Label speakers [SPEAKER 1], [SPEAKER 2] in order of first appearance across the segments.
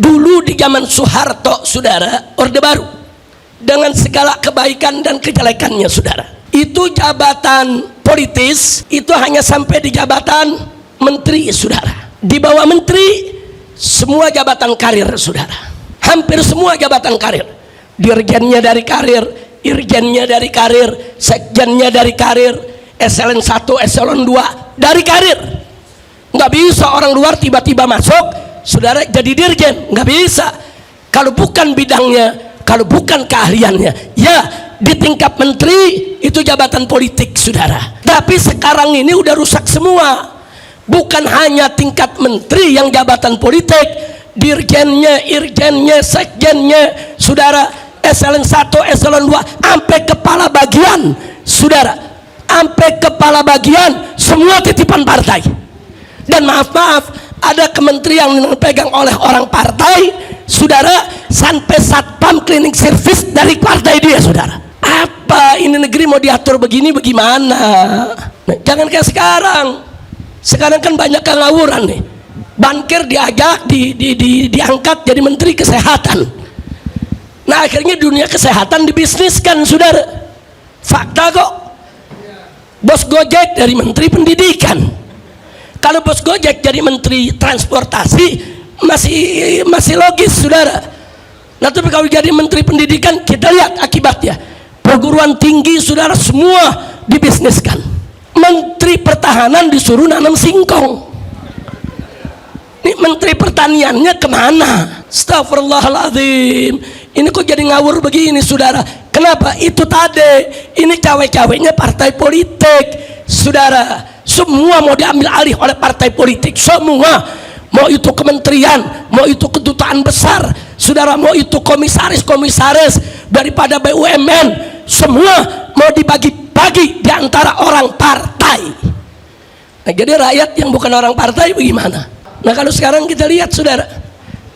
[SPEAKER 1] Dulu di zaman Soeharto, saudara, Orde Baru, dengan segala kebaikan dan kejelekannya, saudara, itu jabatan politis itu hanya sampai di jabatan menteri, saudara. Di bawah menteri semua jabatan karir, saudara. Hampir semua jabatan karir. Dirjennya dari karir, irjennya dari karir, sekjennya dari karir, eselon 1, eselon 2 dari karir. Nggak bisa orang luar tiba-tiba masuk, saudara, jadi dirjen. Nggak bisa kalau bukan bidangnya, kalau bukan keahliannya. Ya, di tingkat menteri itu jabatan politik, saudara. Tapi sekarang ini udah rusak semua. Bukan hanya tingkat menteri yang jabatan politik, dirjennya, irjennya, sekjennya, saudara, eselon 1, eselon 2, sampai kepala bagian, saudara, sampai kepala bagian semua titipan partai. Dan maaf, ada kementerian yang dipegang oleh orang partai, saudara, sampai satpam cleaning service dari partai dia, saudara. Apa ini negeri mau diatur begini bagaimana? Nah, jangan kayak sekarang. Sekarang kan banyak ngawuran nih. Bankir diajak diangkat jadi menteri kesehatan. Nah, akhirnya dunia kesehatan dibisniskan, saudara. Fakta kok. Bos Gojek dari menteri pendidikan. Kalau bos Gojek jadi menteri transportasi masih logis, saudara. Nah, tapi kalau jadi menteri pendidikan, kita lihat akibatnya. Perguruan tinggi, saudara, semua dibisniskan. Menteri pertahanan disuruh nanam singkong. Ini menteri pertaniannya kemana? Astagfirullahaladzim. Ini kok jadi ngawur begini, saudara? Kenapa? Itu tadi, ini cawe-cawenya partai politik, saudara. Semua mau diambil alih oleh partai politik, semua. Mau itu kementerian, mau itu kedutaan besar, saudara, mau itu komisaris daripada BUMN, semua mau dibagi-bagi di antara orang partai. Nah, jadi rakyat yang bukan orang partai bagaimana? Nah, kalau sekarang kita lihat, saudara,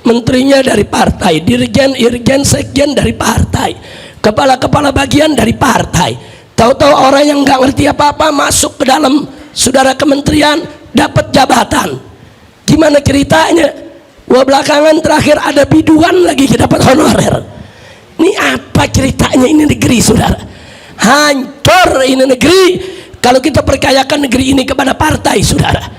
[SPEAKER 1] menterinya dari partai, dirjen, irjen, sekjen dari partai, kepala-kepala bagian dari partai. Tahu-tahu orang yang nggak ngerti apa-apa masuk ke dalam, saudara, kementerian, dapat jabatan. Gimana ceritanya? Wah, belakangan terakhir ada biduan lagi dapat honorer. Ini apa ceritanya ini negeri, saudara? Hancur ini negeri kalau kita percayakan negeri ini kepada partai, saudara.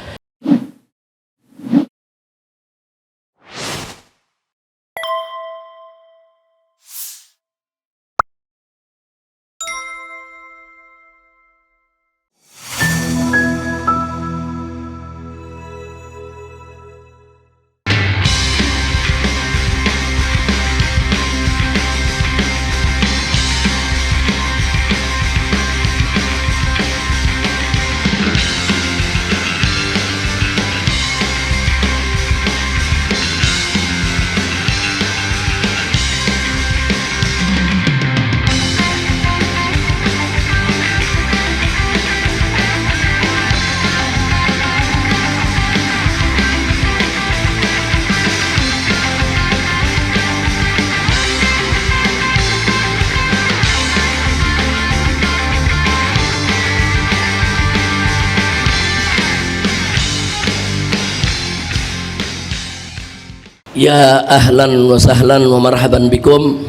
[SPEAKER 1] Ya ahlan wa sahlan wa marhaban bikum.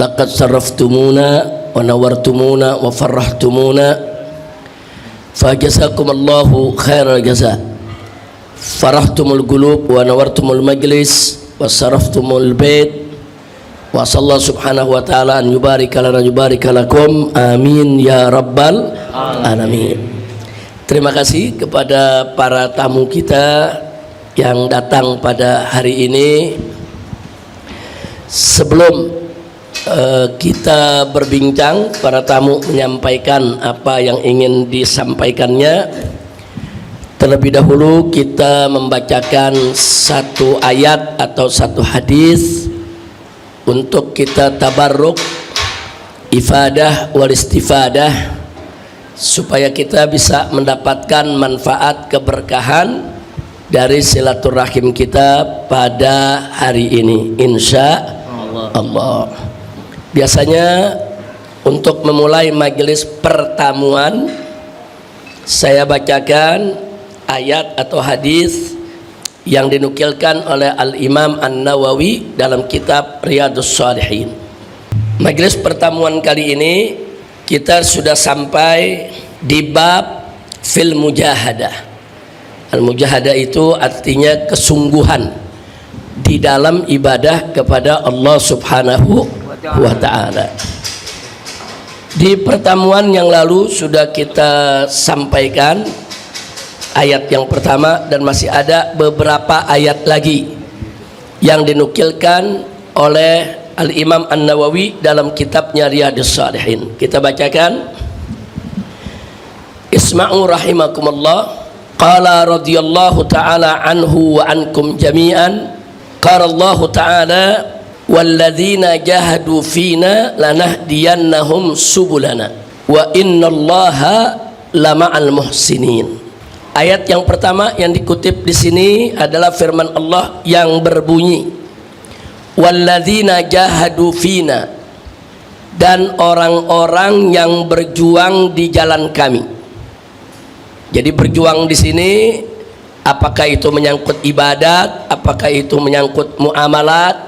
[SPEAKER 1] Laqad syarraftumuna wa nawartumuna wa farrahtumuna. Fajazakumullahu khairal jaza. Farahtumul qulub wa nawartumul majlis wa saraftumul bait. Wa sallallahu subhanahu wa ta'ala an yubarika lana yubarika lakum. Amin ya rabbal alamin. Terima kasih kepada para tamu kita yang datang pada hari ini. Sebelum kita berbincang, para tamu menyampaikan apa yang ingin disampaikannya, terlebih dahulu kita membacakan satu ayat atau satu hadis untuk kita tabarruk, ifadah wal istifadah, supaya kita bisa mendapatkan manfaat keberkahan dari silaturahim kita pada hari ini, insya Allah. Biasanya untuk memulai majelis pertemuan, saya bacakan ayat atau hadis yang dinukilkan oleh Al-Imam An-Nawawi dalam kitab Riyadhus Shalihin. Majelis pertemuan kali ini kita sudah sampai di bab fil mujahadah. Al-mujahadah itu artinya kesungguhan di dalam ibadah kepada Allah Subhanahu wa ta'ala. Di pertemuan yang lalu sudah kita sampaikan ayat yang pertama, dan masih ada beberapa ayat lagi yang dinukilkan oleh Al-Imam An-Nawawi dalam kitabnya Riyadhus Shalihin. Kita bacakan. Isma'u rahimakumullah. Qala radhiyallahu ta'ala anhu wa ankum jami'an. Qala Allah ta'ala walladzina jahadu fina lanahdiyannahum subulana wa innallaha lama'al muhsinin. Ayat yang pertama yang dikutip di sini adalah firman Allah yang berbunyi walladzina jahadu fina, dan orang-orang yang berjuang di jalan kami. Jadi berjuang di sini apakah itu menyangkut ibadat, apakah itu menyangkut muamalat,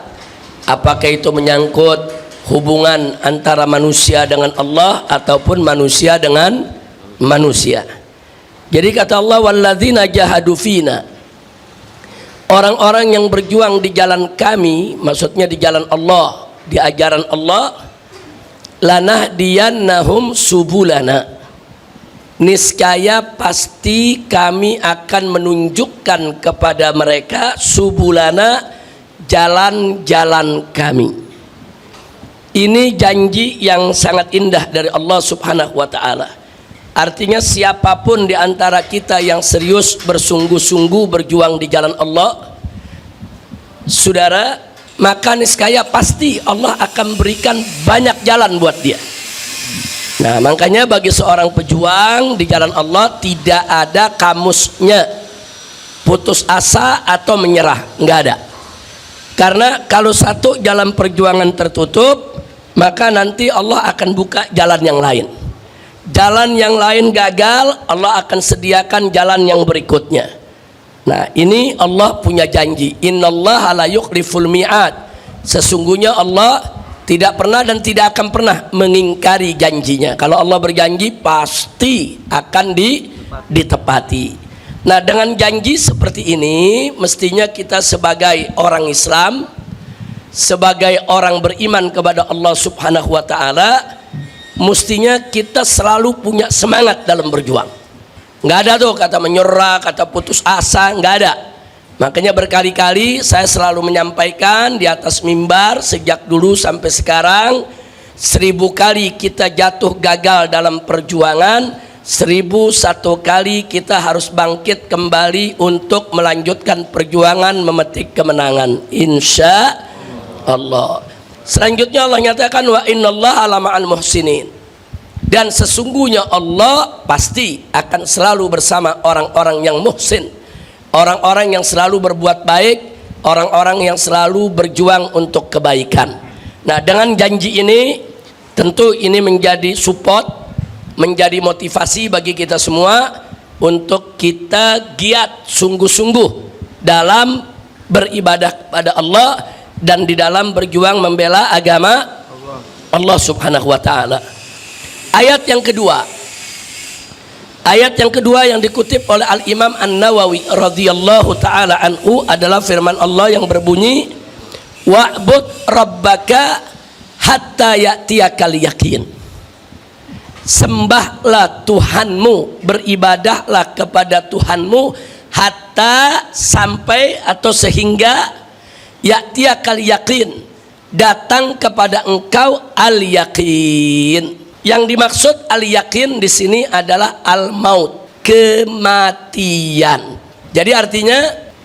[SPEAKER 1] apakah itu menyangkut hubungan antara manusia dengan Allah ataupun manusia dengan manusia. Jadi kata Allah walladzina jahadu fina, orang-orang yang berjuang di jalan kami, maksudnya di jalan Allah, di ajaran Allah, lanahdiyannahum subulana, niscaya pasti kami akan menunjukkan kepada mereka subulana, jalan-jalan kami. Ini janji yang sangat indah dari Allah Subhanahu wa ta'ala. Artinya siapapun di antara kita yang serius bersungguh-sungguh berjuang di jalan Allah, saudara, maka niscaya pasti Allah akan berikan banyak jalan buat dia. Nah, makanya bagi seorang pejuang di jalan Allah tidak ada kamusnya putus asa atau menyerah, nggak ada. Karena kalau satu jalan perjuangan tertutup, maka nanti Allah akan buka jalan yang lain. Jalan yang lain gagal, Allah akan sediakan jalan yang berikutnya. Nah, ini Allah punya janji. Innallaha la yukhliful mi'ad. Sesungguhnya Allah tidak pernah dan tidak akan pernah mengingkari janjinya. Kalau Allah berjanji pasti akan ditepati. Nah, dengan janji seperti ini mestinya kita sebagai orang Islam, sebagai orang beriman kepada Allah Subhanahu wa ta'ala, mestinya kita selalu punya semangat dalam berjuang. Nggak ada tuh kata menyerah, kata putus asa, nggak ada. Makanya berkali-kali saya selalu menyampaikan di atas mimbar sejak dulu sampai sekarang, 1000 kali kita jatuh gagal dalam perjuangan, 1001 kali kita harus bangkit kembali untuk melanjutkan perjuangan memetik kemenangan, insya Allah. Selanjutnya Allah nyatakan wa innallaha lama'al muhsinin, dan sesungguhnya Allah pasti akan selalu bersama orang-orang yang muhsin, orang-orang yang selalu berbuat baik, orang-orang yang selalu berjuang untuk kebaikan. Nah, dengan janji ini tentu ini menjadi support, menjadi motivasi bagi kita semua untuk kita giat sungguh-sungguh dalam beribadah kepada Allah dan di dalam berjuang membela agama Allah Subhanahu wa ta'ala. Ayat yang kedua yang dikutip oleh Al-Imam An-Nawawi radhiyallahu ta'ala anhu adalah firman Allah yang berbunyi wa'bud rabbaka hatta ya'tiyakal yakin. Sembahlah Tuhanmu, beribadahlah kepada Tuhanmu hatta, sampai atau sehingga ya'tiyakal yakin, datang kepada engkau al-yakin. Yang dimaksud al-yakin di sini adalah al-maut, kematian. Jadi artinya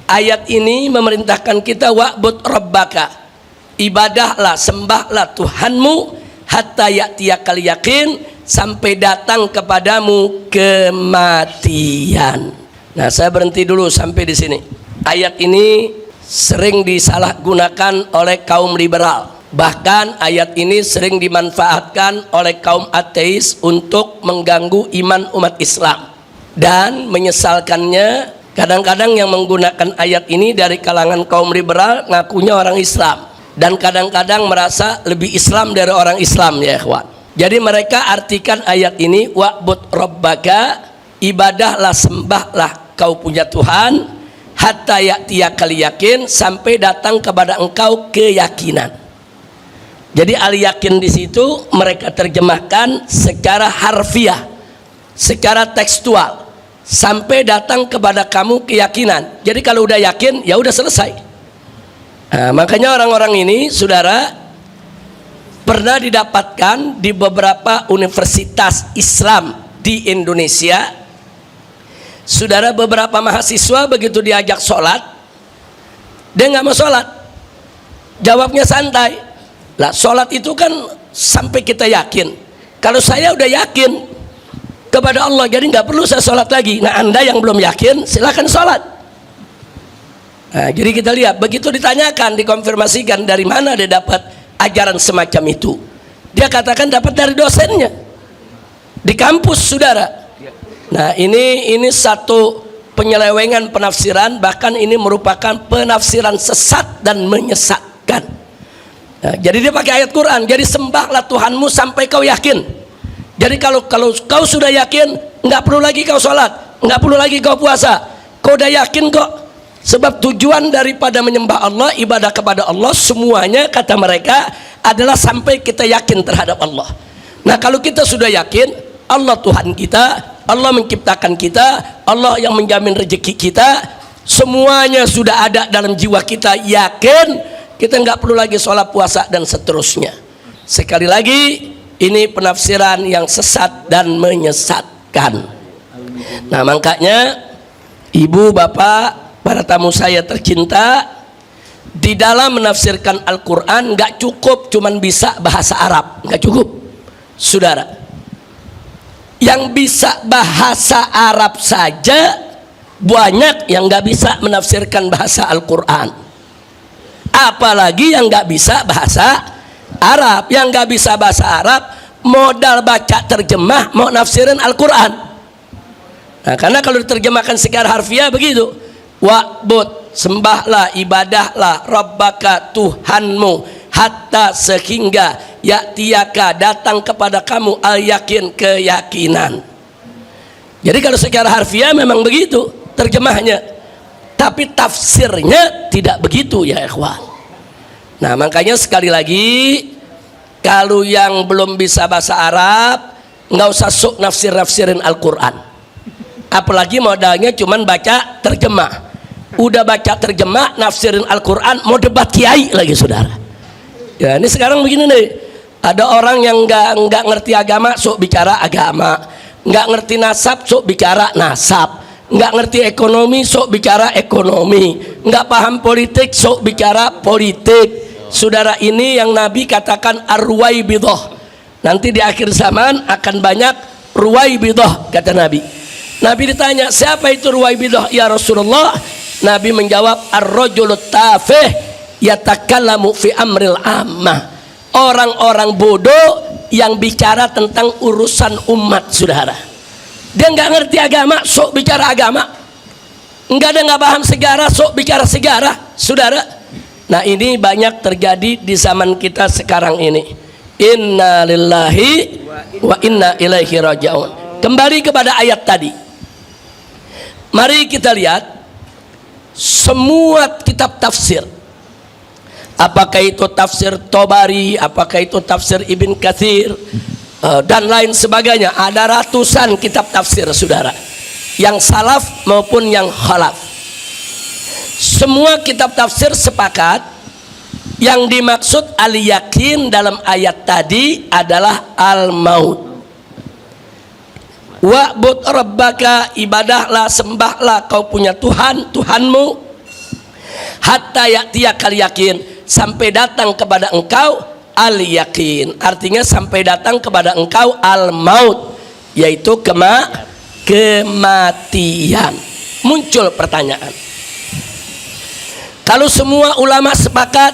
[SPEAKER 1] ayat ini memerintahkan kita wa'bud rabbaka, ibadahlah, sembahlah Tuhanmu hatta ya'tiyakal yakin, sampai datang kepadamu kematian. Nah, saya berhenti dulu sampai di sini. Ayat ini sering disalahgunakan oleh kaum liberal. Bahkan ayat ini sering dimanfaatkan oleh kaum ateis untuk mengganggu iman umat Islam. Dan menyesalkannya Kadang-kadang yang menggunakan ayat ini dari kalangan kaum liberal ngakunya orang Islam, dan kadang-kadang merasa lebih Islam dari orang Islam, ya ikhwan. Jadi mereka artikan ayat ini, wa'bud rabbaka, ibadahlah, sembahlah kau punya Tuhan, hatta ya'tiyakal yakin, sampai datang kepada engkau keyakinan. Jadi al yakin di situ mereka terjemahkan secara harfiah, secara tekstual, sampai datang kepada kamu keyakinan. Jadi kalau udah yakin, ya udah selesai. Nah, makanya orang-orang ini, saudara, pernah didapatkan di beberapa universitas Islam di Indonesia. Saudara, beberapa mahasiswa begitu diajak sholat, dia nggak mau sholat. Jawabnya santai. Lah, sholat itu kan sampai kita yakin. Kalau saya udah yakin kepada Allah, jadi nggak perlu saya sholat lagi. Nah, Anda yang belum yakin, silakan sholat. Nah, jadi kita lihat, begitu ditanyakan, dikonfirmasikan dari mana dia dapat ajaran semacam itu, dia katakan dapat dari dosennya di kampus, saudara. Nah, ini satu penyelewengan penafsiran, bahkan ini merupakan penafsiran sesat dan menyesatkan. Nah, jadi dia pakai ayat Quran, jadi sembahlah Tuhanmu sampai kau yakin. Jadi kalau kau sudah yakin, nggak perlu lagi kau sholat, nggak perlu lagi kau puasa, kau udah yakin kok. Sebab tujuan daripada menyembah Allah, ibadah kepada Allah, semuanya kata mereka adalah sampai kita yakin terhadap Allah. Nah, kalau kita sudah yakin Allah Tuhan kita, Allah menciptakan kita, Allah yang menjamin rezeki kita, semuanya sudah ada dalam jiwa kita, yakin, kita nggak perlu lagi sholat, puasa, dan seterusnya. Sekali lagi, ini penafsiran yang sesat dan menyesatkan. Nah, makanya ibu, bapak, para tamu saya tercinta, di dalam menafsirkan Al-Quran nggak cukup cuman bisa bahasa Arab, nggak cukup, saudara. Yang bisa bahasa Arab saja banyak yang nggak bisa menafsirkan bahasa Al-Quran, apalagi yang nggak bisa bahasa Arab. Yang nggak bisa bahasa Arab modal baca terjemah mau nafsirin Al-Quran. Nah, karena kalau diterjemahkan secara harfiah begitu, wa'bud, sembahlah, ibadahlah, rabbaka, Tuhanmu, hatta, sehingga, ya'tiyaka, datang kepada kamu, al-yakin, keyakinan. Jadi kalau secara harfiah memang begitu terjemahnya, tapi tafsirnya tidak begitu, ya ikhwan. Nah, makanya sekali lagi, kalau yang belum bisa bahasa Arab, nggak usah sok nafsirin Al-Quran, apalagi modalnya cuman baca terjemah. Udah baca terjemah, nafsirin Al-Quran, mau debat kiai lagi, saudara. Ya, ini sekarang begini nih, ada orang yang nggak ngerti agama sok bicara agama, nggak ngerti nasab sok bicara nasab, nggak ngerti ekonomi sok bicara ekonomi, nggak paham politik sok bicara politik. Saudara, ini yang Nabi katakan ar-ruwaibidah. Nanti di akhir zaman akan banyak ruwaibidah, kata Nabi. Nabi ditanya, siapa itu ruwaibidah ya Rasulullah? Nabi menjawab, ar-rajulut tafih yatakallamu fi amril ammah. Orang-orang bodoh yang bicara tentang urusan umat, saudara. Dia nggak ngerti agama sok bicara agama, nggak paham sejarah sok bicara sejarah, saudara. Nah, ini banyak terjadi di zaman kita sekarang ini. Inna lillahi wa inna ilaihi raji'un. Kembali kepada ayat tadi, mari kita lihat semua kitab tafsir, apakah itu tafsir Tobari, apakah itu tafsir Ibn Katsir, dan lain sebagainya. Ada ratusan kitab tafsir, saudara, yang salaf maupun yang khalaf. Semua kitab tafsir sepakat yang dimaksud al-yakin dalam ayat tadi adalah al-maut. Wa'bud rabbaka, ibadahlah, sembahlah kau punya Tuhan, Tuhanmu, hatta ya'tiyakal yakin, sampai datang kepada engkau al-yakin. Artinya sampai datang kepada engkau al-maut, yaitu kematian. Muncul pertanyaan, kalau semua ulama sepakat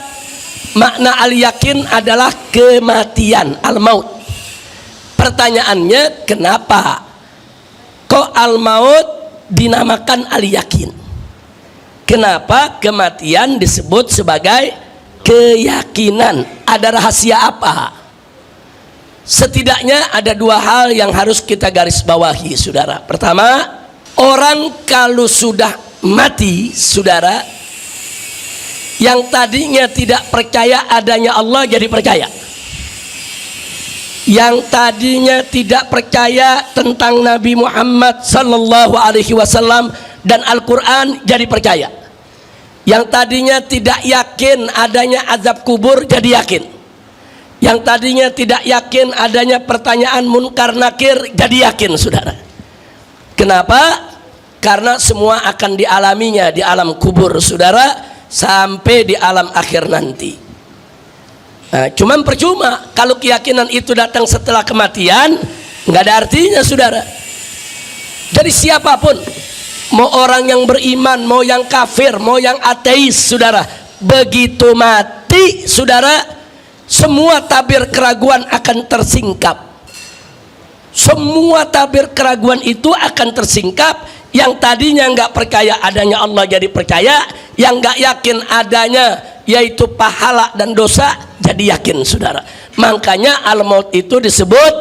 [SPEAKER 1] makna al-yakin adalah kematian, al-maut, pertanyaannya kenapa kok al-maut dinamakan al-yakin. Kenapa kematian disebut sebagai keyakinan? Ada rahasia apa? Setidaknya ada dua hal yang harus kita garis bawahi, saudara. Pertama, orang kalau sudah mati, saudara, yang tadinya tidak percaya adanya Allah jadi percaya. Yang tadinya tidak percaya tentang Nabi Muhammad sallallahu alaihi wasallam dan Al-Quran jadi percaya. Yang tadinya tidak yakin adanya azab kubur jadi yakin. Yang tadinya tidak yakin adanya pertanyaan munkar nakir jadi yakin, saudara. Kenapa? Karena semua akan dialaminya di alam kubur, saudara, sampai di alam akhir nanti. Nah, cuman percuma kalau keyakinan itu datang setelah kematian, nggak ada artinya, saudara. Jadi siapapun, mau orang yang beriman, mau yang kafir, mau yang ateis, saudara, begitu mati, saudara, semua tabir keraguan akan tersingkap. Semua tabir keraguan itu akan tersingkap. Yang tadinya nggak percaya adanya Allah jadi percaya, yang nggak yakin adanya yaitu pahala dan dosa jadi yakin, saudara. Makanya al-maut itu disebut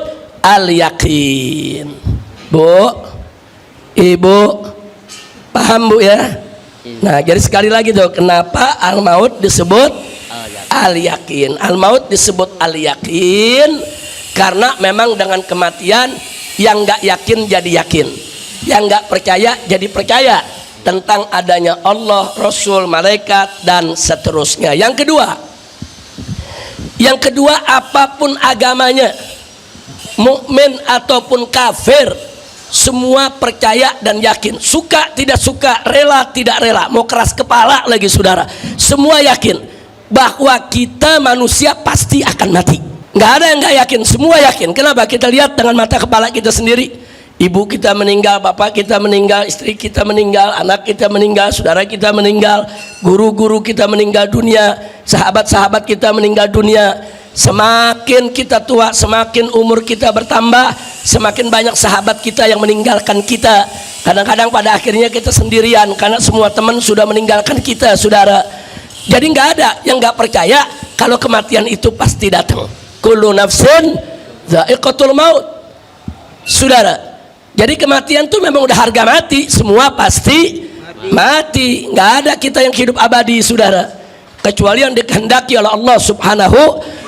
[SPEAKER 1] al-yakin. Bu, ibu, paham bu ya? Nah, jadi sekali lagi tuh, kenapa al-maut disebut al-yakin? Al-maut disebut al-yakin karena memang dengan kematian yang nggak yakin jadi yakin, yang nggak percaya jadi percaya tentang adanya Allah, Rasul, malaikat dan seterusnya. Yang kedua, apapun agamanya, mukmin ataupun kafir, semua percaya dan yakin, suka tidak suka, rela tidak rela, mau keras kepala lagi, saudara, semua yakin bahwa kita manusia pasti akan mati. Nggak ada yang nggak yakin, semua yakin. Kenapa? Kita lihat dengan mata kepala kita sendiri. Ibu kita meninggal, bapak kita meninggal, istri kita meninggal, anak kita meninggal, saudara kita meninggal, guru-guru kita meninggal dunia, sahabat-sahabat kita meninggal dunia. Semakin kita tua, semakin umur kita bertambah, semakin banyak sahabat kita yang meninggalkan kita. Kadang-kadang pada akhirnya kita sendirian karena semua teman sudah meninggalkan kita, saudara. Jadi nggak ada yang nggak percaya kalau kematian itu pasti datang. Kullu nafsin dha'iqatul maut, saudara. Jadi kematian itu memang udah harga mati, semua pasti mati. Nggak ada kita yang hidup abadi, saudara, kecuali yang dikehendaki oleh Allah Subhanahu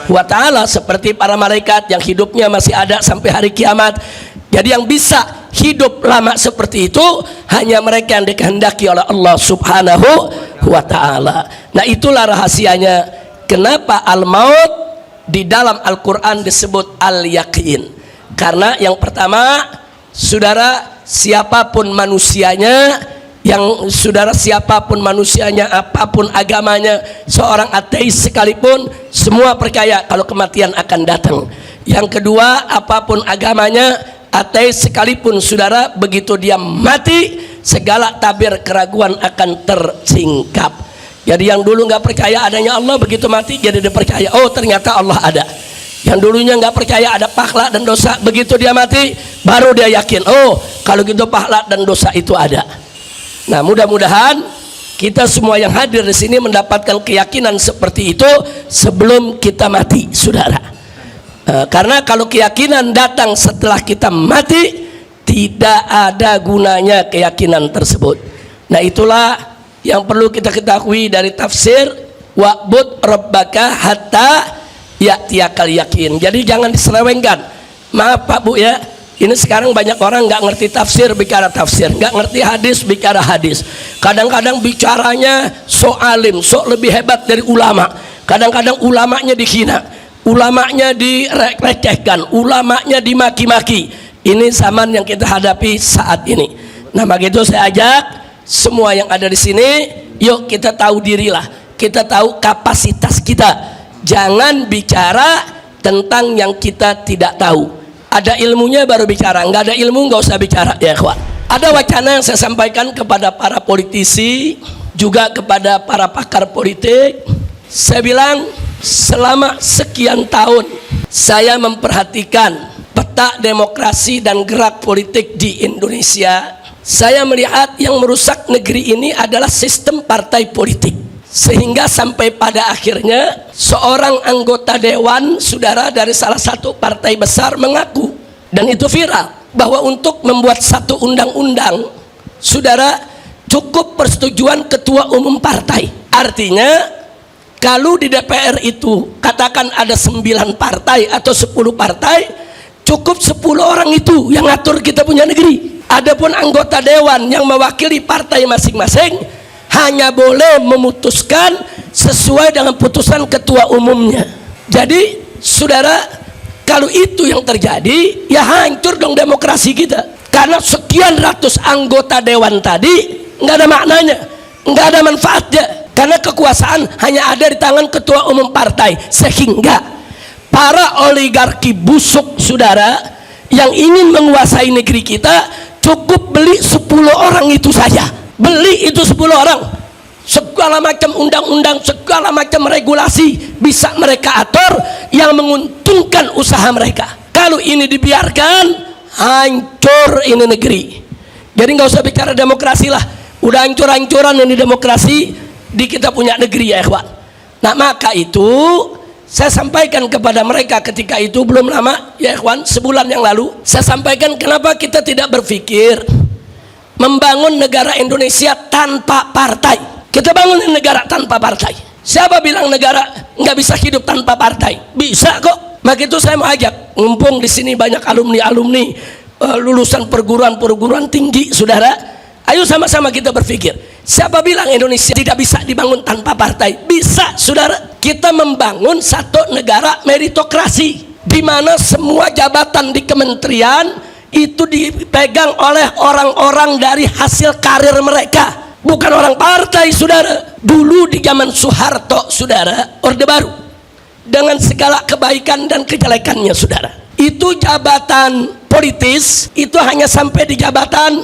[SPEAKER 1] wa Ta'ala, seperti para malaikat yang hidupnya masih ada sampai hari kiamat. Jadi yang bisa hidup lama seperti itu hanya mereka yang dikehendaki oleh Allah Subhanahu wa Ta'ala. Nah, itulah rahasianya kenapa al-maut di dalam Al-Quran disebut al-yakin. Karena yang pertama, saudara, siapapun manusianya, apapun agamanya, seorang ateis sekalipun, semua percaya kalau kematian akan datang. Yang kedua, apapun agamanya, ateis sekalipun, saudara, begitu dia mati, segala tabir keraguan akan tersingkap. Jadi yang dulu nggak percaya adanya Allah, begitu mati jadi dia percaya, oh ternyata Allah ada. Yang dulunya nggak percaya ada pahala dan dosa, begitu dia mati baru dia yakin, oh kalau gitu pahala dan dosa itu ada. Nah, mudah-mudahan kita semua yang hadir di sini mendapatkan keyakinan seperti itu sebelum kita mati, saudara. Karena kalau keyakinan datang setelah kita mati, tidak ada gunanya keyakinan tersebut. Nah, itulah yang perlu kita ketahui dari tafsir wa'bud rabbaka hatta ya'tiyakal yakin. Jadi jangan diselewengkan. Maaf Pak Bu ya, ini sekarang banyak orang nggak ngerti tafsir bicara tafsir, nggak ngerti hadis bicara hadis. Kadang-kadang bicaranya sok alim, sok lebih hebat dari ulama. Kadang-kadang ulamanya dihina, ulamanya direcehkan, ulamanya dimaki-maki. Ini zaman yang kita hadapi saat ini. Nah, begitu saya ajak semua yang ada di sini, yuk kita tahu dirilah, kita tahu kapasitas kita. Jangan bicara tentang yang kita tidak tahu. Ada ilmunya baru bicara, nggak ada ilmu nggak usah bicara, ya kawan. Ada wacana yang saya sampaikan kepada para politisi, juga kepada para pakar politik. Saya bilang, selama sekian tahun saya memperhatikan peta demokrasi dan gerak politik di Indonesia. Saya melihat yang merusak negeri ini adalah sistem partai politik, sehingga sampai pada akhirnya seorang anggota dewan saudara dari salah satu partai besar mengaku, dan itu viral, bahwa untuk membuat satu undang-undang saudara cukup persetujuan ketua umum partai. Artinya kalau di DPR itu katakan ada 9 partai atau 10 partai, cukup 10 orang itu yang ngatur kita punya negeri. Adapun anggota dewan yang mewakili partai masing-masing hanya boleh memutuskan sesuai dengan putusan ketua umumnya. Jadi saudara, kalau itu yang terjadi, ya hancur dong demokrasi kita. Karena sekian ratus anggota dewan tadi nggak ada maknanya, nggak ada manfaatnya. Karena kekuasaan hanya ada di tangan ketua umum partai, sehingga para oligarki busuk saudara yang ingin menguasai negeri kita cukup beli 10 orang itu saja. Beli itu 10 orang, segala macam undang-undang, segala macam regulasi bisa mereka atur yang menguntungkan usaha mereka. Kalau ini dibiarkan, hancur ini negeri. Jadi nggak usah bicara demokrasi lah, udah hancur-hancuran ini demokrasi di kita punya negeri ya ikhwan. Nah maka itu saya sampaikan kepada mereka ketika itu, belum lama ya ikhwan, sebulan yang lalu saya sampaikan kenapa kita tidak berpikir membangun negara Indonesia tanpa partai. Kita bangun negara tanpa partai. Siapa bilang negara nggak bisa hidup tanpa partai? Bisa kok. Maka itu saya mau ajak, mumpung di sini banyak alumni-alumni lulusan perguruan tinggi saudara, ayo sama-sama kita berpikir. Siapa bilang Indonesia tidak bisa dibangun tanpa partai? Bisa saudara. Kita membangun satu negara meritokrasi, di mana semua jabatan di kementerian itu dipegang oleh orang-orang dari hasil karir mereka, bukan orang partai saudara. Dulu di zaman Soeharto saudara, Orde Baru, dengan segala kebaikan dan kejelekannya saudara, itu jabatan politis itu hanya sampai di jabatan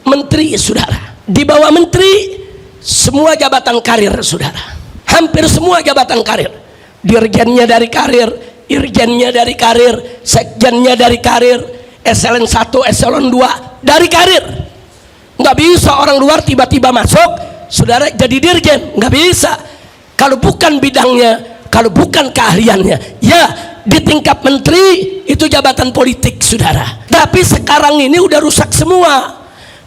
[SPEAKER 1] menteri saudara. Di bawah menteri semua jabatan karir saudara, hampir semua jabatan karir. Dirjennya dari karir, irjennya dari karir, sekjennya dari karir, eselon 1, eselon 2 dari karir. Nggak bisa orang luar tiba-tiba masuk saudara jadi dirjen, nggak bisa kalau bukan bidangnya, kalau bukan keahliannya. Ya di tingkat menteri itu jabatan politik saudara, tapi sekarang ini udah rusak semua.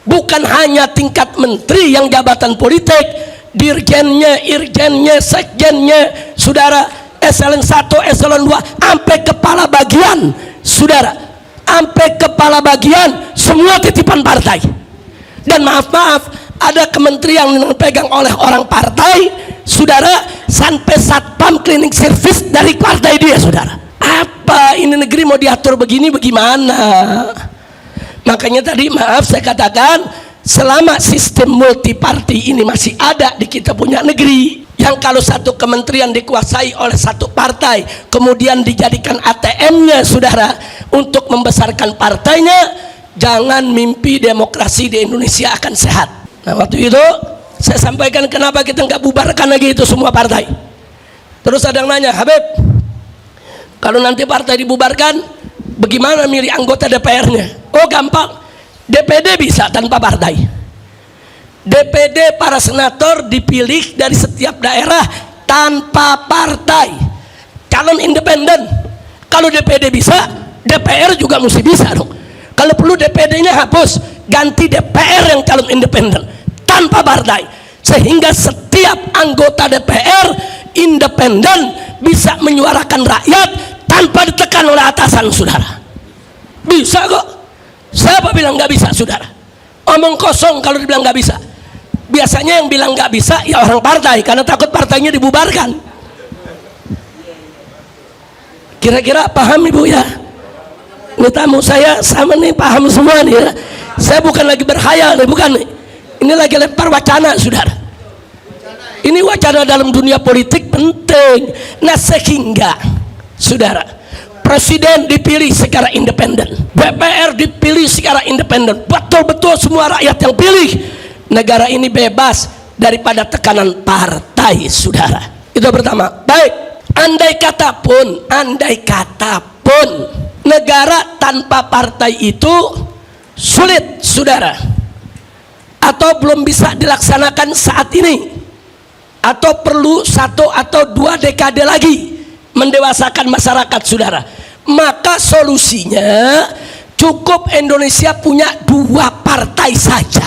[SPEAKER 1] Bukan hanya tingkat menteri yang jabatan politik, dirjennya, irjennya, sekjennya saudara, eselon 1, eselon 2, sampai kepala bagian saudara, sampai kepala bagian semua titipan partai. Dan maaf-maaf, ada kementerian yang dipegang oleh orang partai saudara, sampai satpam cleaning service dari partai dia saudara. Apa ini negeri mau diatur begini bagaimana? Makanya tadi maaf saya katakan, selama sistem multiparti ini masih ada di kita punya negeri, yang kalau satu kementerian dikuasai oleh satu partai kemudian dijadikan ATM-nya saudara untuk membesarkan partainya, jangan mimpi demokrasi di Indonesia akan sehat. Nah waktu itu saya sampaikan kenapa kita nggak bubarkan lagi itu semua partai. Terus ada yang nanya, Habib, kalau nanti partai dibubarkan bagaimana milih anggota DPR-nya? Oh gampang, DPD bisa tanpa partai. DPD para senator dipilih dari setiap daerah tanpa partai, calon independen. Kalau DPD bisa, DPR juga mesti bisa dong. Kalau perlu DPD-nya hapus, ganti DPR yang calon independen tanpa partai, sehingga setiap anggota DPR independen bisa menyuarakan rakyat tanpa ditekan oleh atasan saudara. Bisa kok. Siapa bilang nggak bisa saudara? Omong kosong kalau dibilang nggak bisa. Biasanya yang bilang nggak bisa ya orang partai, karena takut partainya dibubarkan. Kira-kira paham ibu ya? Ini tamu saya sama nih, paham semua nih ya. Saya bukan lagi berkhayal nih, bukan nih. Ini lagi lempar wacana saudara. Ini wacana dalam dunia politik penting. Nah sehingga saudara, presiden dipilih secara independen, DPR dipilih secara independen, betul-betul semua rakyat yang pilih. Negara ini bebas daripada tekanan partai saudara. Itu pertama. Baik, andai kata pun negara tanpa partai itu sulit saudara. atau belum bisa dilaksanakan saat ini, atau perlu 1 atau 2 dekade lagi mendewasakan masyarakat, saudara, maka solusinya cukup Indonesia punya 2 partai saja.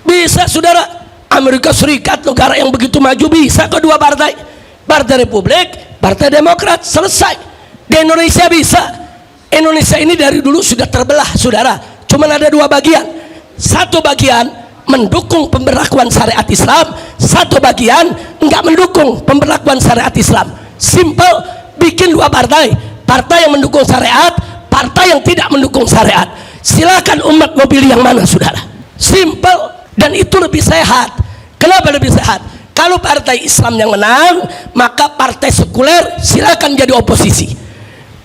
[SPEAKER 1] Bisa, saudara. Amerika Serikat, negara yang begitu maju, bisa ke 2 partai, Partai Republik, Partai Demokrat, selesai. Di Indonesia bisa. Indonesia ini dari dulu sudah terbelah, saudara. Cuman ada 2 bagian. Satu bagian mendukung pemberlakuan syariat Islam, satu bagian enggak mendukung pemberlakuan syariat Islam. Simple, bikin 2 partai, partai yang mendukung syariat, partai yang tidak mendukung syariat. Silakan umat mau pilih yang mana, saudara. Simple, dan itu lebih sehat. Kenapa lebih sehat? Kalau partai Islam yang menang, maka partai sekuler silakan jadi oposisi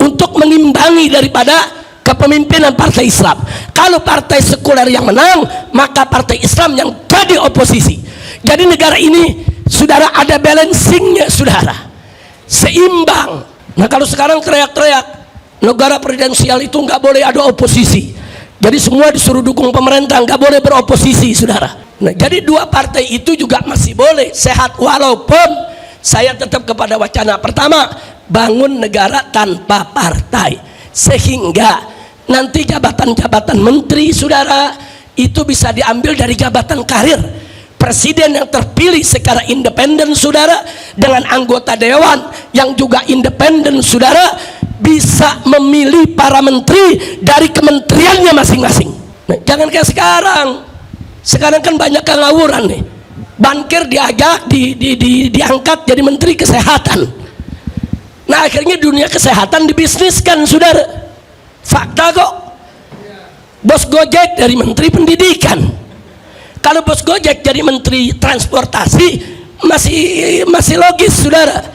[SPEAKER 1] untuk mengimbangi daripada kepemimpinan partai Islam. Kalau partai sekuler yang menang, maka partai Islam yang jadi oposisi. Jadi negara ini, saudara, ada balancingnya, saudara, seimbang. Nah, kalau sekarang teriak-teriak negara presidensial itu nggak boleh ada oposisi, jadi semua disuruh dukung pemerintah, nggak boleh beroposisi, saudara. Nah, jadi 2 partai itu juga masih boleh sehat, walaupun saya tetap kepada wacana pertama, bangun negara tanpa partai, sehingga nanti jabatan-jabatan menteri, saudara, itu bisa diambil dari jabatan karir. Presiden yang terpilih secara independen, saudara, dengan anggota dewan yang juga independen, saudara, bisa memilih para menteri dari kementeriannya masing-masing. Nah, jangan kayak sekarang kan banyak yang ngawuran nih. Bankir diajak diangkat jadi menteri kesehatan. Nah, akhirnya dunia kesehatan dibisniskan, saudara. Fakta kok. Bos Gojek dari menteri pendidikan. Kalau bos Gojek jadi menteri transportasi masih logis, saudara.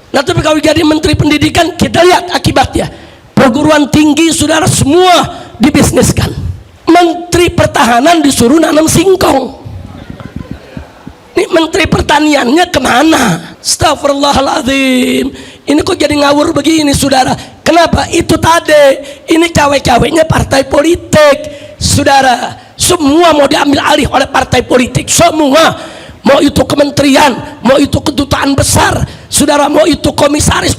[SPEAKER 1] Nah, tapi kalau jadi menteri pendidikan, kita lihat akibatnya. Perguruan tinggi, saudara, semua dibisniskan. Menteri pertahanan disuruh nanam singkong. Ini menteri pertaniannya kemana? Astagfirullahaladzim. Ini kok jadi ngawur begini, saudara? Kenapa? Itu tadi, ini cawe-cawenya partai politik, saudara. Semua mau diambil alih oleh partai politik, semua. Mau itu kementerian, mau itu kedutaan besar, saudara, mau itu komisaris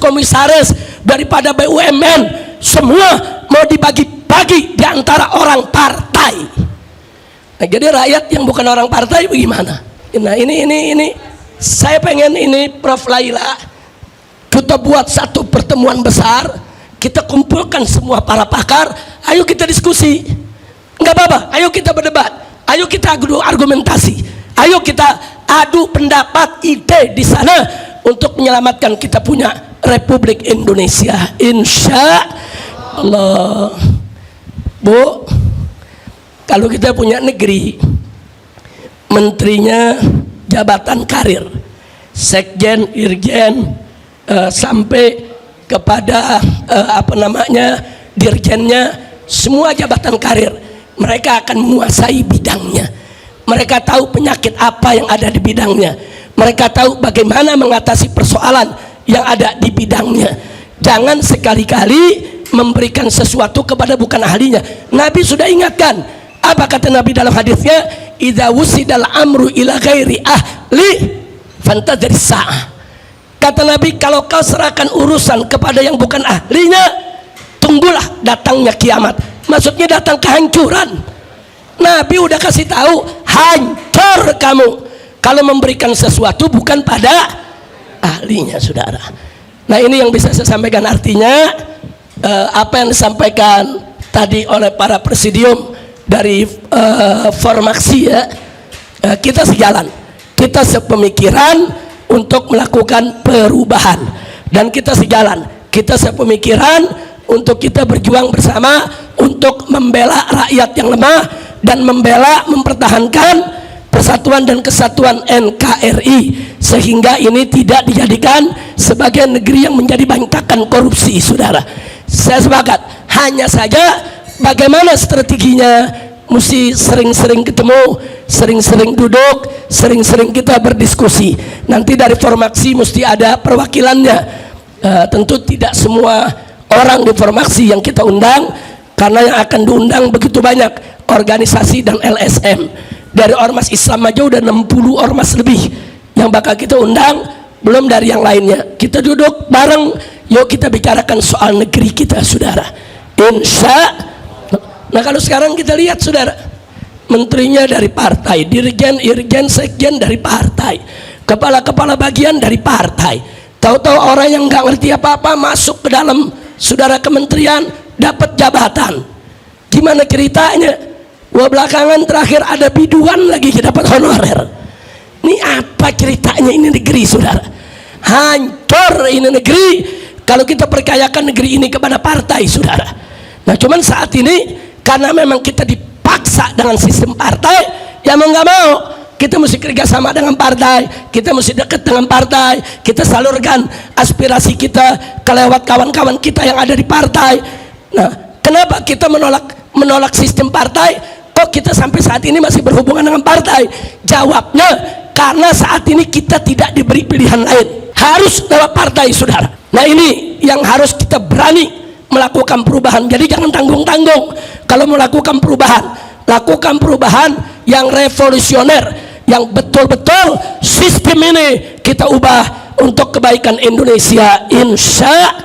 [SPEAKER 1] daripada BUMN, semua mau dibagi-bagi di antara orang partai. Nah, jadi rakyat yang bukan orang partai bagaimana? Nah, ini saya pengen ini, Prof. Laila, kita buat satu pertemuan besar, kita kumpulkan semua para pakar, ayo kita diskusi. Enggak apa-apa, ayo kita berdebat, ayo kita adu argumentasi, ayo kita adu pendapat, ide di sana untuk menyelamatkan kita punya Republik Indonesia, insya Allah. Bu, kalau kita punya negeri, menterinya jabatan karir, sekjen, irjen, sampai kepada dirjennya, semua jabatan karir, mereka akan menguasai bidangnya. Mereka tahu penyakit apa yang ada di bidangnya. Mereka tahu bagaimana mengatasi persoalan yang ada di bidangnya. Jangan sekali-kali memberikan sesuatu kepada bukan ahlinya. Nabi sudah ingatkan. Apa kata Nabi dalam hadisnya? Idza wusidal amru ila ghairi ahli fantadhir sa'ah. Kata Nabi, kalau kau serahkan urusan kepada yang bukan ahlinya, tunggulah datangnya kiamat. Maksudnya datang kehancuran. Nabi udah kasih tahu, hancur kamu kalau memberikan sesuatu bukan pada ahlinya, saudara. Nah, ini yang bisa saya sampaikan. Artinya apa yang disampaikan tadi oleh para presidium dari Formaksi, ya, kita sejalan, kita sepemikiran untuk melakukan perubahan, dan kita sejalan, kita sepemikiran untuk kita berjuang bersama untuk membela rakyat yang lemah dan membela, mempertahankan persatuan dan kesatuan NKRI, sehingga ini tidak dijadikan sebagai negeri yang menjadi bantakan korupsi, saudara. Saya sepakat, hanya saja bagaimana strateginya, mesti sering-sering ketemu, sering-sering duduk, sering-sering kita berdiskusi. Nanti dari Formaksi mesti ada perwakilannya. Tentu tidak semua orang di Formaksi yang kita undang, karena yang akan diundang begitu banyak organisasi dan LSM. Dari ormas Islam aja udah 60 ormas lebih yang bakal kita undang, belum dari yang lainnya. Kita duduk bareng, yuk kita bicarakan soal negeri kita, saudara. Insya. Nah kalau sekarang kita lihat, saudara, menterinya dari partai, dirjen, irjen, sekjen dari partai, kepala-kepala bagian dari partai. Tahu-tahu orang yang nggak ngerti apa-apa masuk ke dalam, saudara, kementerian, dapat jabatan. Gimana ceritanya? Wah, belakangan terakhir ada biduan lagi dapat honorer. Ini apa ceritanya ini negeri, saudara? Hancur ini negeri kalau kita percayakan negeri ini kepada partai, saudara. Nah cuman saat ini karena memang kita dipaksa dengan sistem partai, ya mau nggak mau kita mesti kerjasama dengan partai, kita mesti dekat dengan partai, kita salurkan aspirasi kita ke lewat kawan-kawan kita yang ada di partai. Nah kenapa kita menolak sistem partai? Kok kita sampai saat ini masih berhubungan dengan partai? Jawabnya, karena saat ini kita tidak diberi pilihan lain, harus lewat partai, saudara. Nah ini yang harus kita berani melakukan perubahan. Jadi jangan tanggung-tanggung. Kalau melakukan perubahan, lakukan perubahan yang revolusioner, yang betul-betul sistem ini kita ubah untuk kebaikan Indonesia, insya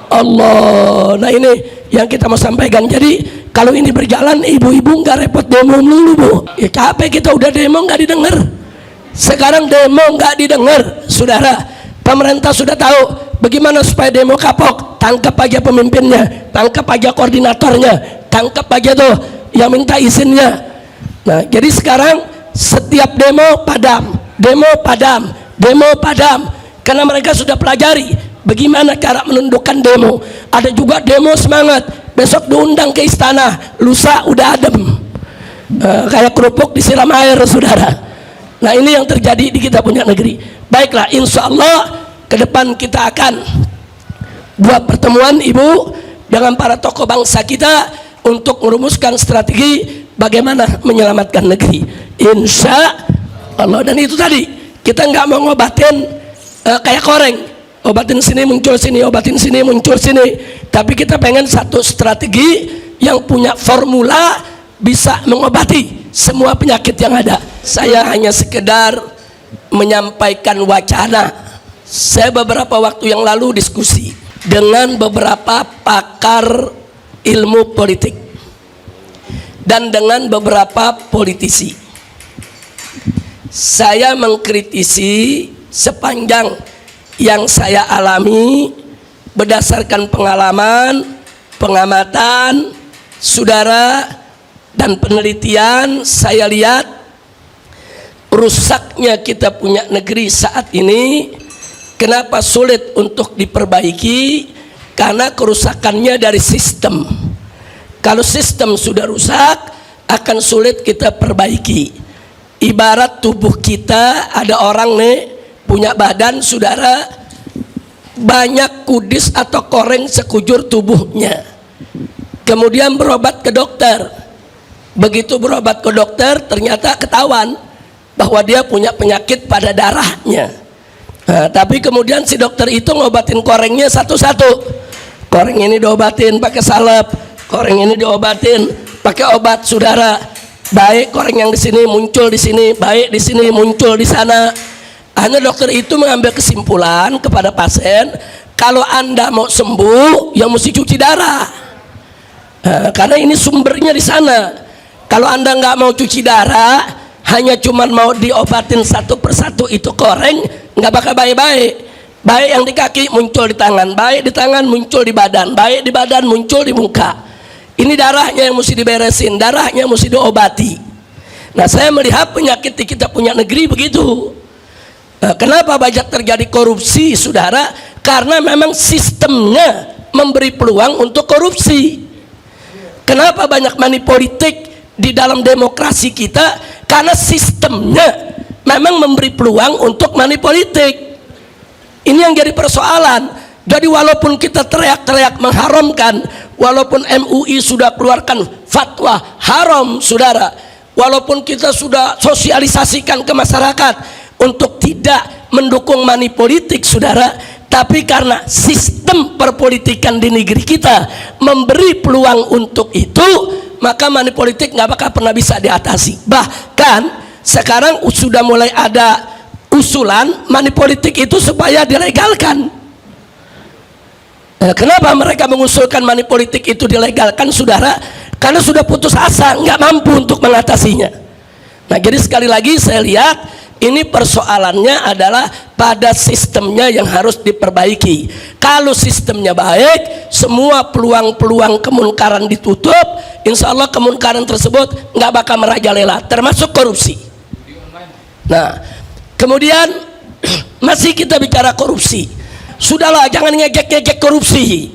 [SPEAKER 1] Allah. Nah ini yang kita mau sampaikan. Jadi kalau ini berjalan, ibu-ibu nggak repot demo dulu, Bu. Ya capek kita udah demo nggak didengar. Sekarang demo nggak didengar, saudara. Pemerintah sudah tahu bagaimana supaya demo kapok. Tangkap aja pemimpinnya, tangkap aja koordinatornya, tangkap aja tuh yang minta izinnya. Nah jadi sekarang setiap demo padam, demo padam, demo padam, karena mereka sudah pelajari bagaimana cara menundukkan demo. Ada juga demo semangat, besok diundang ke istana, lusa udah adem, kayak kerupuk disiram air, saudara. Nah ini yang terjadi di kita punya negeri. Baiklah, insya Allah ke depan kita akan buat pertemuan, ibu, dengan para tokoh bangsa kita untuk merumuskan strategi bagaimana menyelamatkan negeri, insya Allah. Dan itu tadi, kita nggak mau ngobatin kayak koreng, obatin sini muncul sini, obatin sini muncul sini, tapi kita pengen satu strategi yang punya formula bisa mengobati semua penyakit yang ada. Saya hanya sekedar menyampaikan wacana. Saya beberapa waktu yang lalu diskusi dengan beberapa pakar ilmu politik dan dengan beberapa politisi. Saya mengkritisi sepanjang yang saya alami berdasarkan pengalaman, pengamatan, saudara, dan penelitian. Saya lihat rusaknya kita punya negeri saat ini. Kenapa sulit untuk diperbaiki? Karena kerusakannya dari sistem. Kalau sistem sudah rusak, akan sulit kita perbaiki. Ibarat tubuh kita, ada orang nih punya badan, saudara, banyak kudis atau koreng sekujur tubuhnya. Kemudian berobat ke dokter. Begitu berobat ke dokter, ternyata ketahuan bahwa dia punya penyakit pada darahnya. Nah, tapi kemudian si dokter itu ngobatin korengnya satu-satu. Koreng ini diobatin pakai salep, koreng ini diobatin pakai obat, saudara. Baik koreng yang di sini muncul di sini, baik di sini muncul di sana. Hanya dokter itu mengambil kesimpulan kepada pasien, kalau Anda mau sembuh, ya mesti cuci darah. Karena ini sumbernya di sana. Kalau Anda nggak mau cuci darah, hanya cuman mau diobatin satu persatu itu koreng, nggak bakal baik-baik. Baik yang di kaki muncul di tangan, baik di tangan muncul di badan, baik di badan muncul di muka. Ini darahnya yang mesti diberesin, darahnya mesti diobati. Nah saya melihat penyakit di kita punya negeri begitu. Kenapa banyak terjadi korupsi, saudara? Karena memang sistemnya memberi peluang untuk korupsi. Kenapa banyak money politik di dalam demokrasi kita? Karena sistemnya memang memberi peluang untuk money politik. Ini yang jadi persoalan. Jadi walaupun kita teriak-teriak mengharamkan, walaupun MUI sudah keluarkan fatwa haram, saudara, walaupun kita sudah sosialisasikan ke masyarakat untuk tidak mendukung money politik, saudara, tapi karena sistem perpolitikan di negeri kita memberi peluang untuk itu, maka money politik nggak bakal pernah bisa diatasi. Bahkan sekarang sudah mulai ada usulan money politik itu supaya dilegalkan. Kenapa mereka mengusulkan money politik itu dilegalkan, saudara? Karena sudah putus asa, nggak mampu untuk mengatasinya. Nah, jadi sekali lagi saya lihat ini persoalannya adalah pada sistemnya yang harus diperbaiki. Kalau sistemnya baik, semua peluang-peluang kemunkaran ditutup, insya Allah kemunkaran tersebut nggak bakal merajalela, termasuk korupsi. Nah, kemudian masih kita bicara korupsi. Sudahlah, jangan ngejek-ngejek korupsi.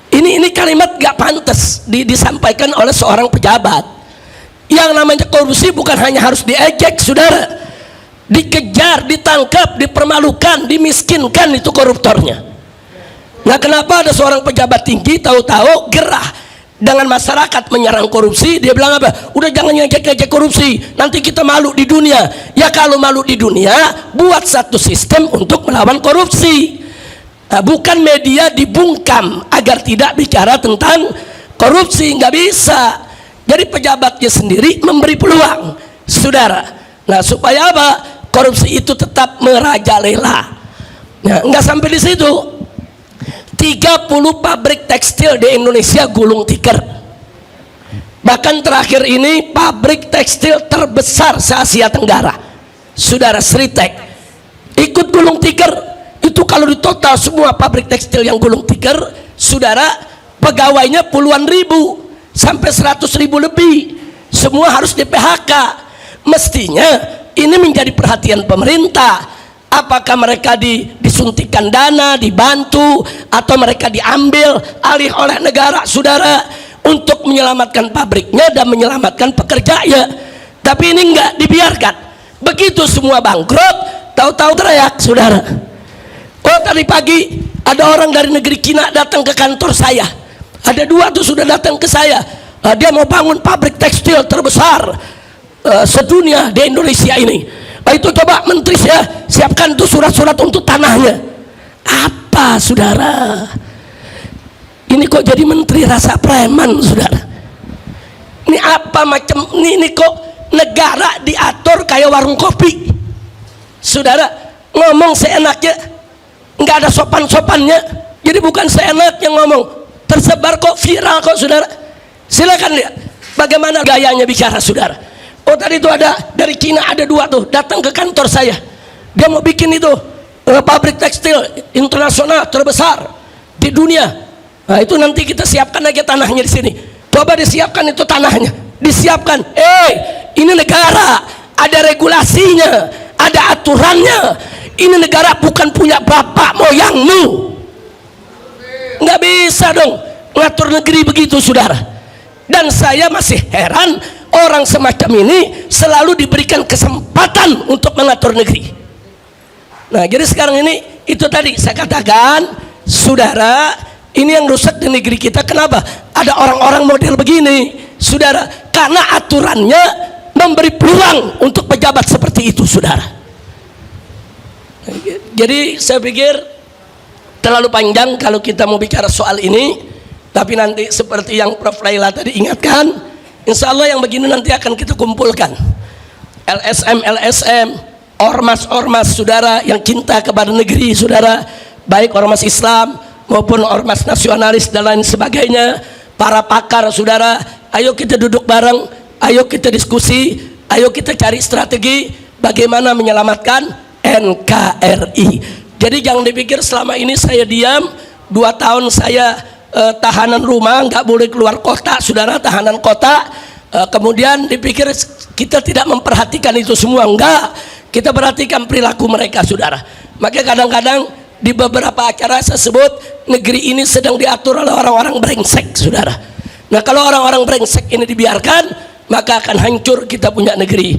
[SPEAKER 1] Ini kalimat gak pantas disampaikan oleh seorang pejabat. Yang namanya korupsi bukan hanya harus diejek, saudara. Dikejar, ditangkap, dipermalukan, dimiskinkan itu koruptornya. Nah, kenapa ada seorang pejabat tinggi tahu-tahu gerah dengan masyarakat menyerang korupsi, dia bilang apa? Udah jangan ngejek-ngejek korupsi, nanti kita malu di dunia. Ya kalau malu di dunia, buat satu sistem untuk melawan korupsi. Nah, bukan media dibungkam agar tidak bicara tentang korupsi, nggak bisa. Jadi pejabatnya sendiri memberi peluang, saudara. Nah, supaya apa? Korupsi itu tetap merajalela. Nah, nggak sampai di situ. 30 pabrik tekstil di Indonesia gulung tikar. Bahkan terakhir ini pabrik tekstil terbesar se-Asia Tenggara, saudara, Sritek, ikut gulung tikar. Itu kalau di total semua pabrik tekstil yang gulung tikar, saudara, pegawainya puluhan ribu sampai 100.000 lebih, semua harus di PHK. Mestinya ini menjadi perhatian pemerintah. Apakah mereka disuntikan dana, dibantu, atau mereka diambil alih oleh negara, saudara, untuk menyelamatkan pabriknya dan menyelamatkan pekerjanya. Tapi ini enggak dibiarkan. Begitu semua bangkrut, tahu-tahu teriak, saudara. Oh, tadi pagi ada orang dari negeri Cina datang ke kantor saya. Ada 2 tuh sudah datang ke saya. Dia mau bangun pabrik tekstil terbesar sedunia di Indonesia ini. Itu coba menteri saya siapkan tuh surat-surat untuk tanahnya. Apa, saudara? Ini kok jadi menteri rasa preman, saudara? Ini apa macam ini kok negara diatur kayak warung kopi, saudara? Ngomong seenaknya, nggak ada sopan-sopannya. Jadi bukan seenaknya ngomong, tersebar kok, viral kok, saudara. Silakan lihat bagaimana gayanya bicara, saudara. Oh, tadi itu ada dari Cina, ada 2 tuh datang ke kantor saya. Dia mau bikin itu pabrik tekstil internasional terbesar di dunia. Nah, itu nanti kita siapkan aja tanahnya di sini. Coba disiapkan itu tanahnya, disiapkan. Ini negara, ada regulasinya, ada aturannya. Ini negara bukan punya bapak moyangmu. Nggak bisa dong ngatur negeri begitu, saudara. Dan saya masih heran, orang semacam ini selalu diberikan kesempatan untuk mengatur negeri. Nah, jadi sekarang ini itu tadi saya katakan, saudara, ini yang rusak di negeri kita. Kenapa? Ada orang-orang model begini, saudara, karena aturannya memberi peluang untuk pejabat seperti itu, saudara. Jadi saya pikir terlalu panjang kalau kita mau bicara soal ini, tapi nanti seperti yang Prof. Laila tadi ingatkan, insya Allah yang begini nanti akan kita kumpulkan. LSM, ormas-ormas, saudara, yang cinta kepada negeri, saudara, baik ormas Islam maupun ormas nasionalis dan lain sebagainya, para pakar, saudara. Ayo kita duduk bareng, ayo kita diskusi, ayo kita cari strategi bagaimana menyelamatkan NKRI. Jadi jangan dipikir selama ini saya diam, 2 tahun saya tahanan rumah, nggak boleh keluar kota, saudara, tahanan kota. Kemudian dipikir kita tidak memperhatikan itu semua. Enggak, kita perhatikan perilaku mereka, saudara. Maka kadang-kadang di beberapa acara saya sebut negeri ini sedang diatur oleh orang-orang brengsek, saudara. Nah, kalau orang-orang brengsek ini dibiarkan, maka akan hancur kita punya negeri.